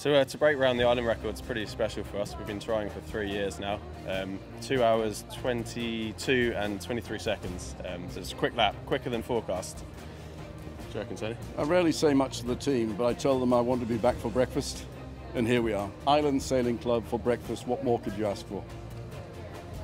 To break around the island record is pretty special for us. We've been trying for 3 years now. 2 hours, 22 and 23 seconds. So it's a quick lap, quicker than forecast. What do you reckon, Tony? I rarely say much to the team, but I tell them I want to be back for breakfast. And here we are. Island Sailing Club for breakfast. What more could you ask for?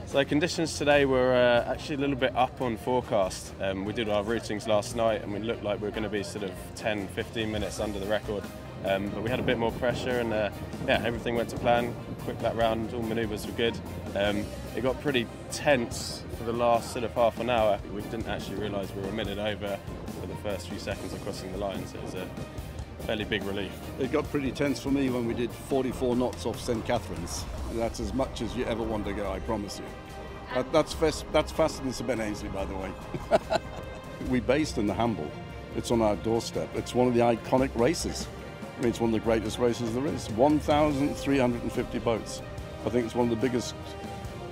So conditions today were actually a little bit up on forecast. We did our routings last night and we looked like we were going to be sort of 10-15 minutes under the record. But we had a bit more pressure and yeah, everything went to plan. Quick lap round, all manoeuvres were good. It got pretty tense for the last sort of half an hour. We didn't actually realise we were a minute over for the first few seconds of crossing the line, so it was a fairly big relief. It got pretty tense for me when we did 44 knots off St. Catherine's. That's as much as you ever want to go, I promise you. That's faster than Sir Ben Ainsley, by the way. We based in the Hamble. It's on our doorstep. It's one of the iconic races. I mean, it's one of the greatest races there is. 1,350 boats. I think it's one of the biggest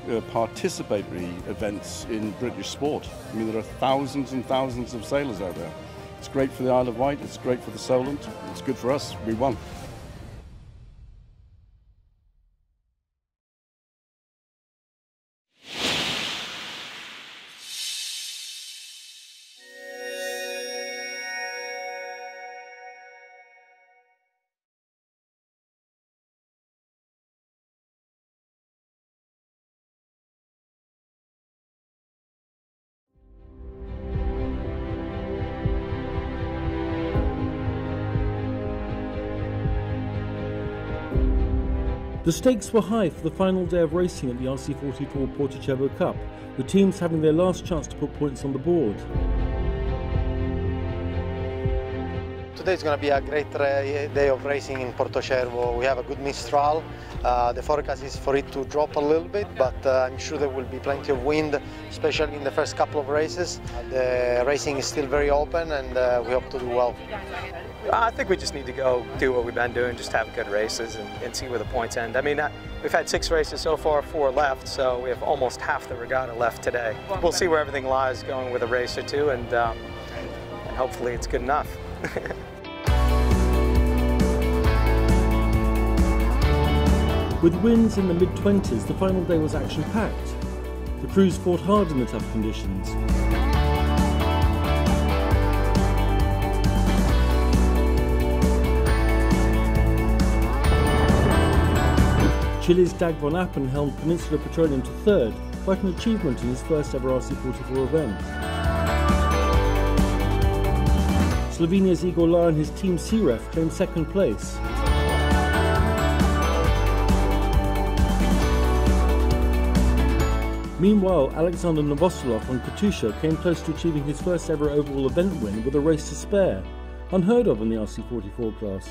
participatory events in British sport. I mean, there are thousands and thousands of sailors out there. It's great for the Isle of Wight, it's great for the Solent, it's good for us, we won. The stakes were high for the final day of racing at the RC44 Porto Cervo Cup, with teams having their last chance to put points on the board. Today is going to be a great day of racing in Porto Cervo. We have a good Mistral. The forecast is for it to drop a little bit, but I'm sure there will be plenty of wind, especially in the first couple of races. The racing is still very open and we hope to do well. I think we just need to go do what we've been doing, just have good races and see where the points end. I mean, we've had 6 races so far, 4 left, so we have almost half the regatta left today. We'll see where everything lies going with a race or two, and hopefully it's good enough. With winds in the mid-20s, the final day was action-packed. The crews fought hard in the tough conditions. Chile's Dag van Appen helmed Peninsula Petroleum to 3rd, quite an achievement in his first ever RC44 event. Slovenia's Igor Lar and his team C-Ref claimed 2nd place. Meanwhile, Alexander Novoselov on Katusha came close to achieving his first ever overall event win with a race to spare, unheard of in the RC44 class.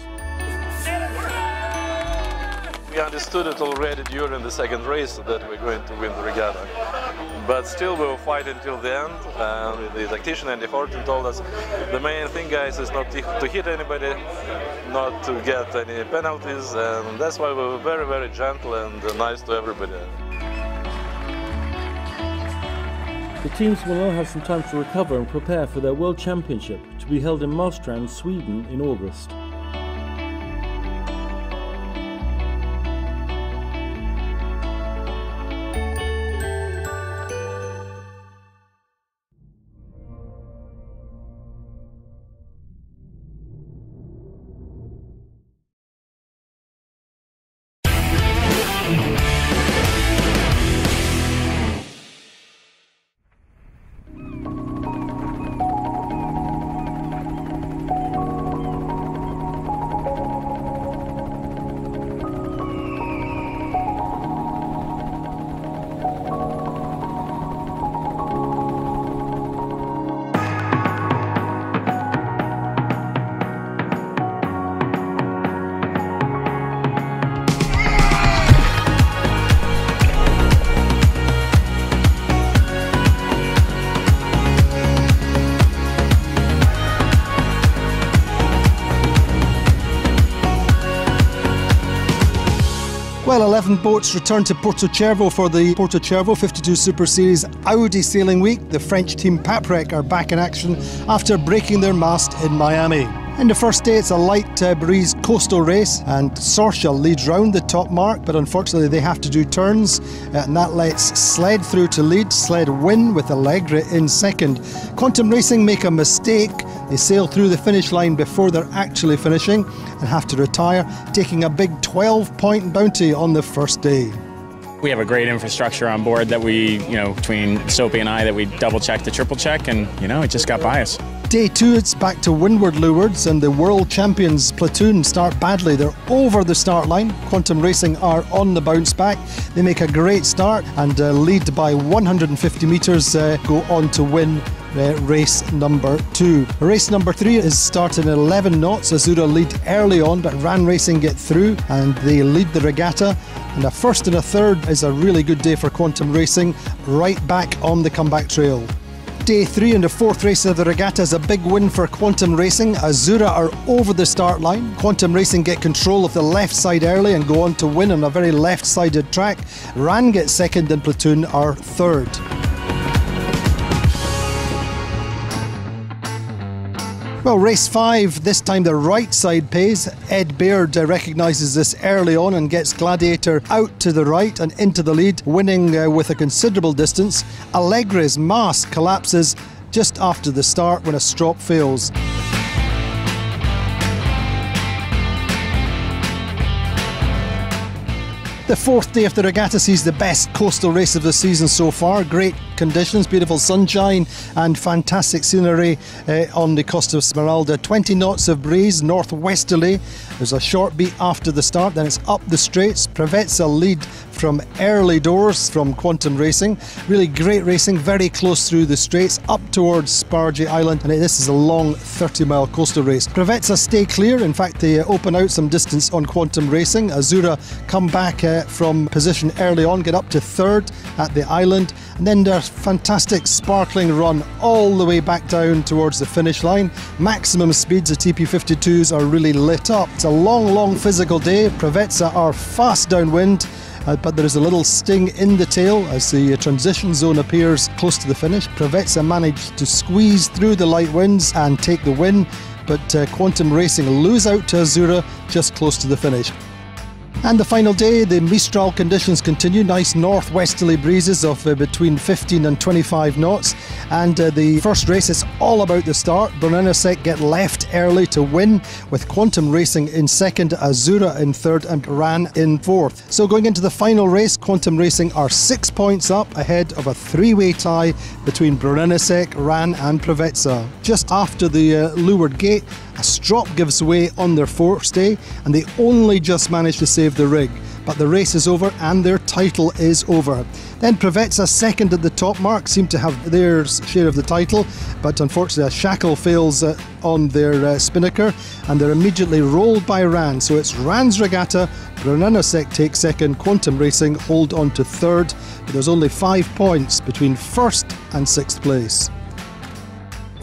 We understood it already during the 2nd race that we're going to win the regatta. But still we will fight until the end. The tactician Andy Horton told us the main thing, guys, is not to hit anybody, not to get any penalties, and that's why we were very, very gentle and nice to everybody. The teams will now have some time to recover and prepare for their World Championship to be held in Marstrand, Sweden in August. Well, 11 boats returned to Porto Cervo for the Porto Cervo 52 Super Series Audi Sailing Week. The French team Paprec are back in action after breaking their mast in Miami. In the first day, it's a light breeze coastal race, and Sorsha leads round the top mark, but unfortunately they have to do turns, and that lets Sled through to lead. Sled win with Allegre in second. Quantum Racing make a mistake. They sail through the finish line before they're actually finishing and have to retire, taking a big 12-point bounty on the first day. We have a great infrastructure on board that we, between Soapy and I, that we double check to triple check, and, it just got by us. Day 2, it's back to windward leewards, and the world champions platoon start badly. They're over the start line. Quantum Racing are on the bounce back. They make a great start and lead by 150 metres, go on to win race number 2. Race number 3 is starting at 11 knots. Azura lead early on, but RAN Racing get through and they lead the regatta. And a first and a third is a really good day for Quantum Racing, right back on the comeback trail. Day 3 and the fourth race of the regatta is a big win for Quantum Racing. Azura are over the start line. Quantum Racing get control of the left side early and go on to win on a very left-sided track. RAN gets second and platoon are third. Well, race 5, this time the right side pays. Ed Baird recognises this early on and gets Gladiator out to the right and into the lead, winning with a considerable distance. Allegre's mask collapses just after the start when a strop fails. The fourth day of the regatta sees the best coastal race of the season so far. Great conditions, beautiful sunshine and fantastic scenery on the Costa Smeralda. 20 knots of breeze, northwesterly. There's a short beat after the start, then it's up the straights. Preveza lead from early doors from Quantum Racing. Really great racing, very close through the straights, up towards Spargy Island, and this is a long 30-mile coastal race. Preveza stay clear, in fact they open out some distance on Quantum Racing. Azura come back from position early on, get up to third at the island, and then their fantastic sparkling run all the way back down towards the finish line. Maximum speeds, the TP52s are really lit up. It's a long physical day. Preveza are fast downwind, but there is a little sting in the tail as the transition zone appears close to the finish. Preveza managed to squeeze through the light winds and take the win, but Quantum Racing lose out to Azura just close to the finish. And the final day, the Mistral conditions continue. Nice northwesterly breezes of between 15 and 25 knots. And the first race is all about the start. Brunello get left early to win, with Quantum Racing in second, Azura in third and RAN in fourth. So going into the final race, Quantum Racing are 6 points up ahead of a three-way tie between Brunello, RAN and Preveza. Just after the leeward gate, a strop gives way on their fourth day, and they only just manage to save the rig. But the race is over and their title is over. Then Preveza second at the top mark seem to have their share of the title, but unfortunately a shackle fails on their spinnaker and they're immediately rolled by RAN. So it's RAN's regatta, Brunello takes second, Quantum Racing hold on to third, but there's only 5 points between first and sixth place.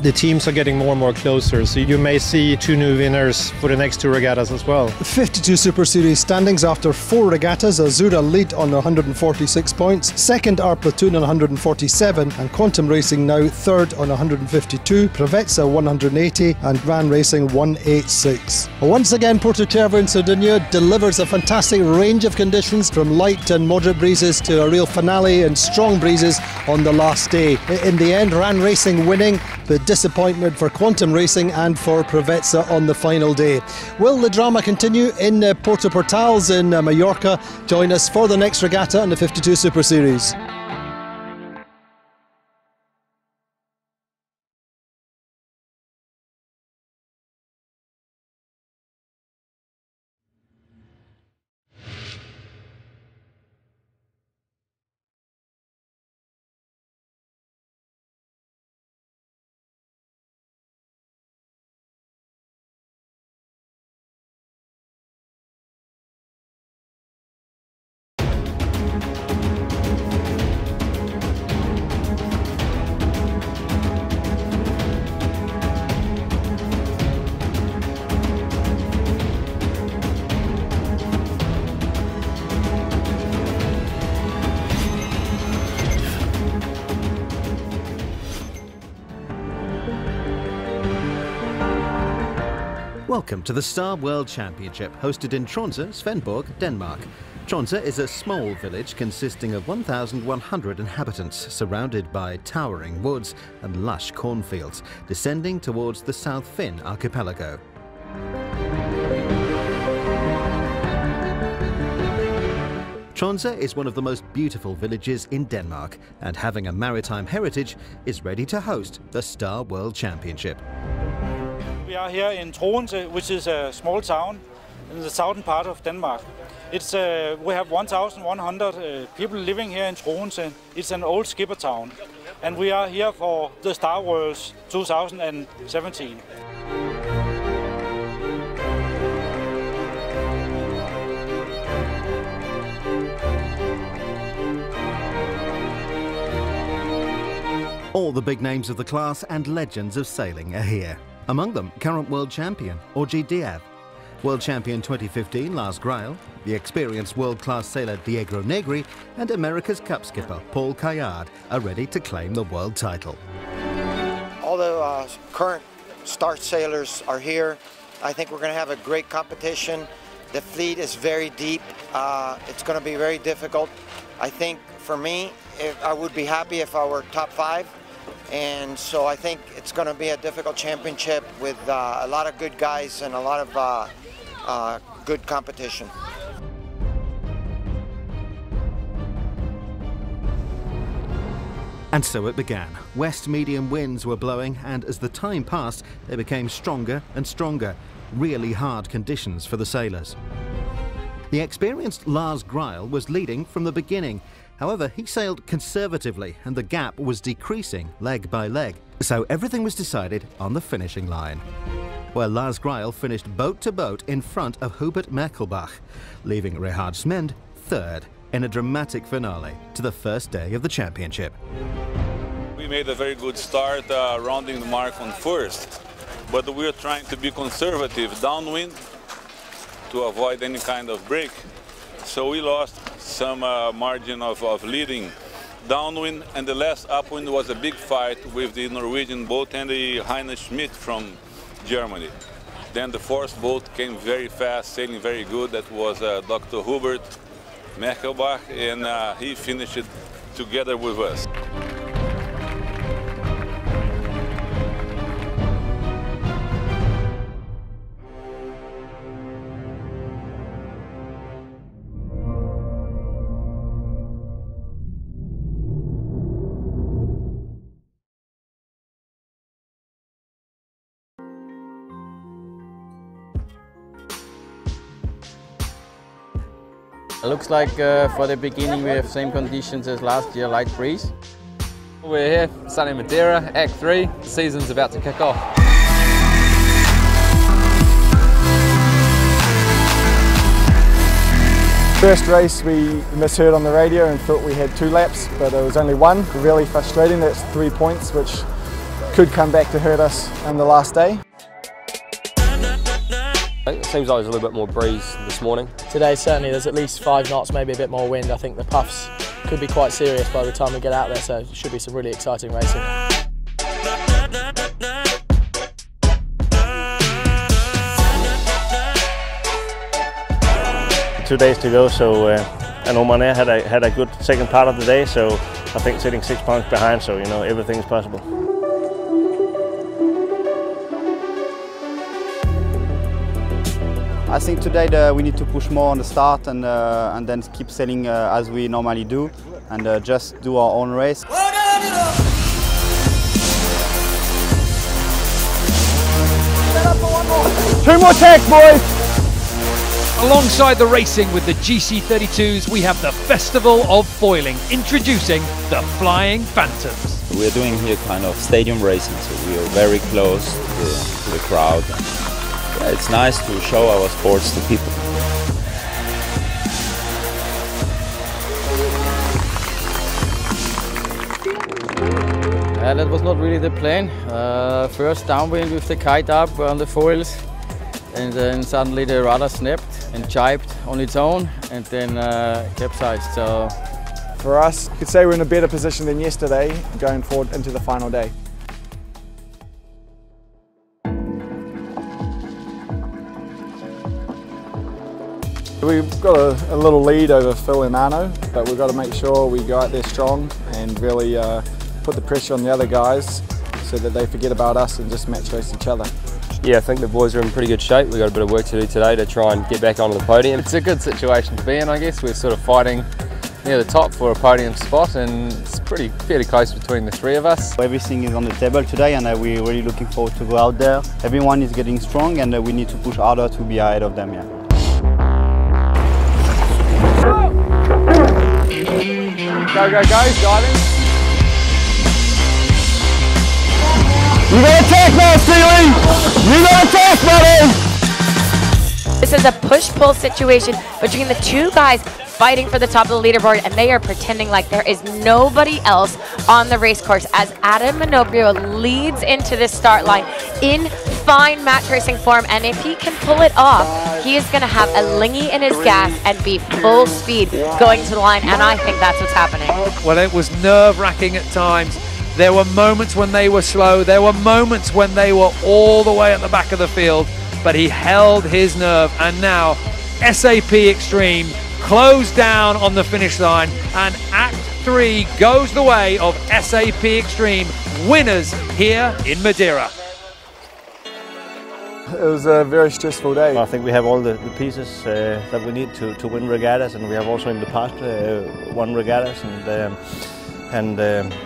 The teams are getting more and more closer, so you may see 2 new winners for the next 2 regattas as well. 52 Super Series standings after 4 regattas. Azura lead on 146 points. Second are Platoon on 147, and Quantum Racing now third on 152. Preveza 180 and RAN Racing 186. Once again, Porto Cervo in Sardinia delivers a fantastic range of conditions, from light and moderate breezes to a real finale and strong breezes on the last day. In the end, RAN Racing winning, but disappointment for Quantum Racing and for Preveza on the final day. Will the drama continue in Porto Portals in Mallorca? Join us for the next regatta in the 52 Super Series. Welcome to the Star World Championship, hosted in Troense, Denmark. Troense is a small village consisting of 1,100 inhabitants, surrounded by towering woods and lush cornfields, descending towards the South Finn archipelago. Troense is one of the most beautiful villages in Denmark, and having a maritime heritage, is ready to host the Star World Championship. We are here in Troense, which is a small town in the southern part of Denmark. We have 1,100 people living here in Troense. It's an old skipper town, and we are here for the Star Worlds 2017. All the big names of the class and legends of sailing are here. Among them, current world champion RTIR, world champion 2015 Lars Grail, the experienced world-class sailor Diego Negri, and America's Cup skipper Paul Caillard are ready to claim the world title. All the current start sailors are here. I think we're going to have a great competition. The fleet is very deep. It's going to be very difficult. I think for me, I would be happy if I were top 5. And so I think it's going to be a difficult championship with a lot of good guys and a lot of good competition. And so it began. West medium winds were blowing, and as the time passed, they became stronger and stronger. Really hard conditions for the sailors. The experienced Lars Grail was leading from the beginning. However, he sailed conservatively and the gap was decreasing leg by leg. So everything was decided on the finishing line, where Lars Grail finished boat to boat in front of Hubert Merkelbach, leaving Richard Smend third in a dramatic finale to the first day of the championship. We made a very good start, rounding the mark on first, but we are trying to be conservative downwind to avoid any kind of break. So we lost some margin of leading downwind, and the last upwind was a big fight with the Norwegian boat and the Heine Schmidt from Germany. Then the fourth boat came very fast, sailing very good. That was Dr. Hubert Merkelbach, and he finished it together with us. It looks like for the beginning we have same conditions as last year, light breeze. We're here, sunny Madeira, Act 3, the season's about to kick off. First race we misheard on the radio and thought we had 2 laps, but it was only 1. Really frustrating. That's 3 points which could come back to hurt us on the last day. It seems like there's a little bit more breeze this morning. Today certainly there's at least 5 knots, maybe a bit more wind. I think the puffs could be quite serious by the time we get out there, so it should be some really exciting racing. 2 days to go, so and Oman Air had a good second part of the day, so I think sitting 6 points behind, so you know everything is possible. I think today we need to push more on the start and then keep sailing as we normally do, and just do our own race. 2 more tacks, boys! Alongside the racing with the GC32s, we have the Festival of Foiling, introducing the Flying Phantoms. We're doing here kind of stadium racing, so we are very close to the crowd. Yeah, it's nice to show our sports to people. That was not really the plan. First downwind with the kite up on the foils, and then suddenly the rudder snapped and jibed on its own, and then capsized. So for us, you could say we're in a better position than yesterday going forward into the final day. We've got a little lead over Phil and Arno, but we've got to make sure we go out there strong and really put the pressure on the other guys so that they forget about us and just match race each other. Yeah, I think the boys are in pretty good shape. We've got a bit of work to do today to try and get back onto the podium. It's a good situation to be in, I guess. We're sort of fighting near the top for a podium spot, and it's fairly close between the three of us. Everything is on the table today, and we're really looking forward to go out there. Everyone is getting strong, and we need to push harder to be ahead of them. Yeah. Go, diving. You got attack now, Steely! You got attack, buddy! This is a push-pull situation between the two guys fighting for the top of the leaderboard, and they are pretending like there is nobody else on the race course as Adam Minoprio leads into this start line in fine match racing form, and if he can pull it off, he is going to have a lingy in his gas and be full speed going to the line, and I think that's what's happening. Well, it was nerve-wracking at times. There were moments when they were slow. There were moments when they were all the way at the back of the field, but he held his nerve, and now SAP Extreme closed down on the finish line, and Act 3 goes the way of SAP Extreme, winners here in Madeira. It was a very stressful day. I think we have all the pieces that we need to win regattas, and we have also in the past won regattas, and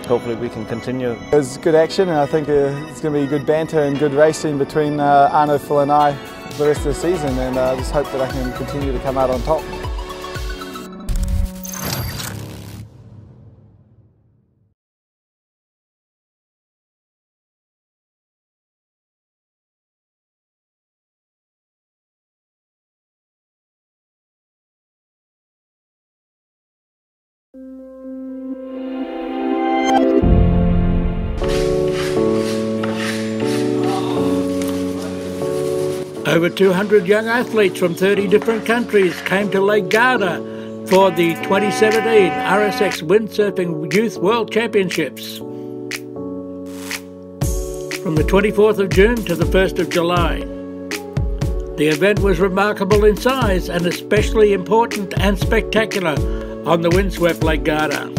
hopefully we can continue. It was good action, and I think it's going to be good banter and good racing between Arno, Phil and I for the rest of the season, and I just hope that I can continue to come out on top. Over 200 young athletes from 30 different countries came to Lake Garda for the 2017 RSX Windsurfing Youth World Championships. From the 24th of June to the 1st of July. The event was remarkable in size and especially important and spectacular on the windswept Lake Garda.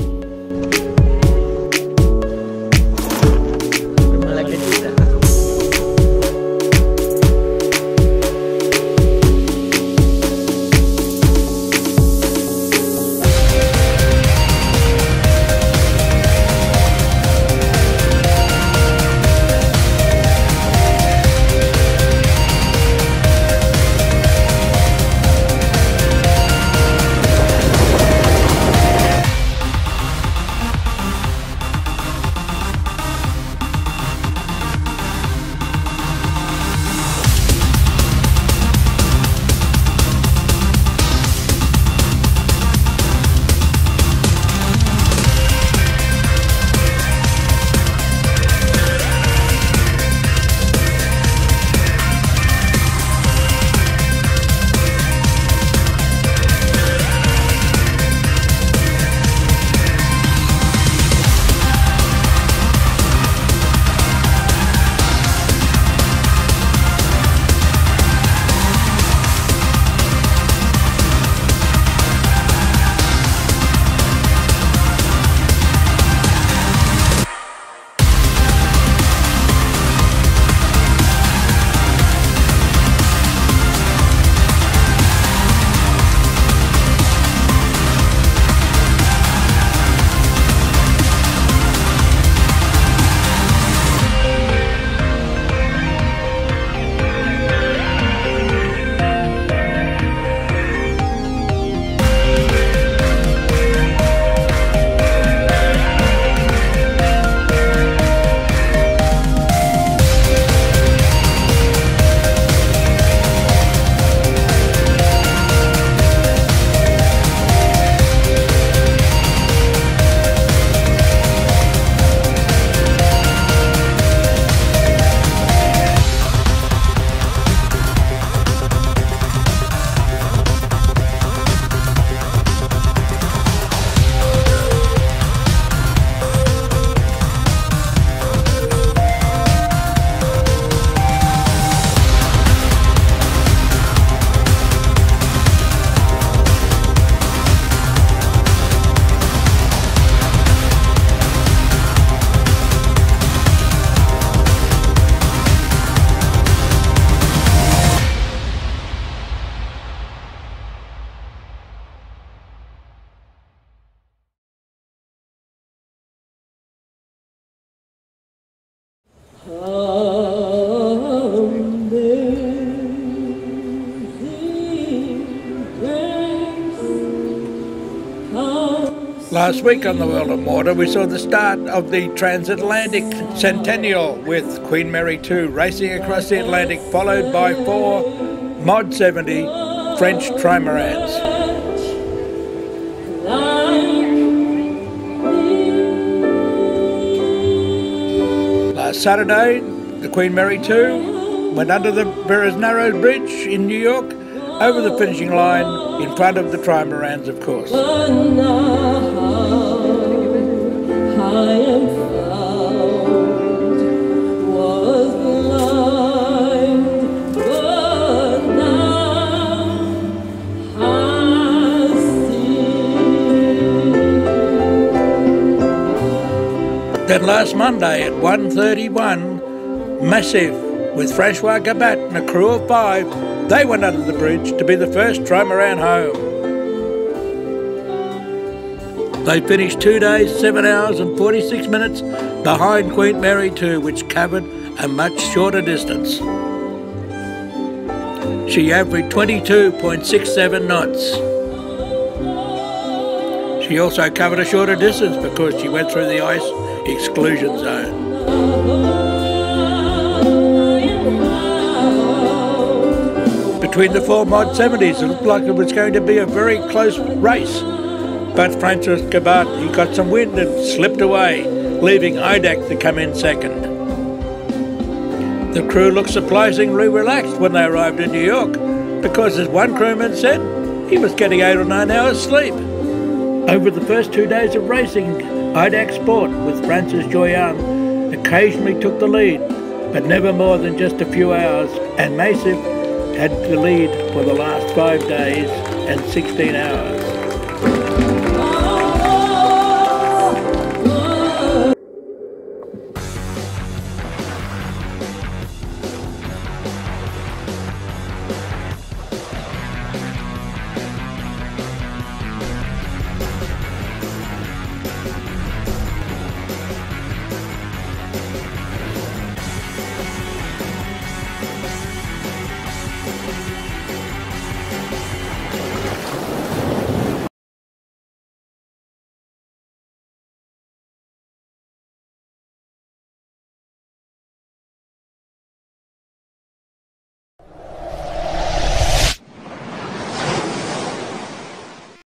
Last week on the World of Water, we saw the start of the transatlantic centennial with Queen Mary 2 racing across the Atlantic, followed by 4 Mod 70 French trimarans. Last Saturday, the Queen Mary 2 went under the Narrows Bridge in New York, over the finishing line, in front of the trimarans, of course. Then last Monday at 1:31, Massive, with Francois Gabart and a crew of 5, they went under the bridge to be the first trimaran home. They finished 2 days, 7 hours and 46 minutes behind Queen Mary 2, which covered a much shorter distance. She averaged 22.67 knots. She also covered a shorter distance because she went through the ice exclusion zone. Between the 4 Mod 70s, it looked like it was going to be a very close race. But Francois Gabart, he got some wind and slipped away, leaving IDAC to come in second. The crew looked surprisingly relaxed when they arrived in New York, because as one crewman said, he was getting 8 or 9 hours sleep. Over the first 2 days of racing, IDAC Sport with Francis Joyan occasionally took the lead, but never more than just a few hours, and Massive had the lead for the last 5 days and 16 hours.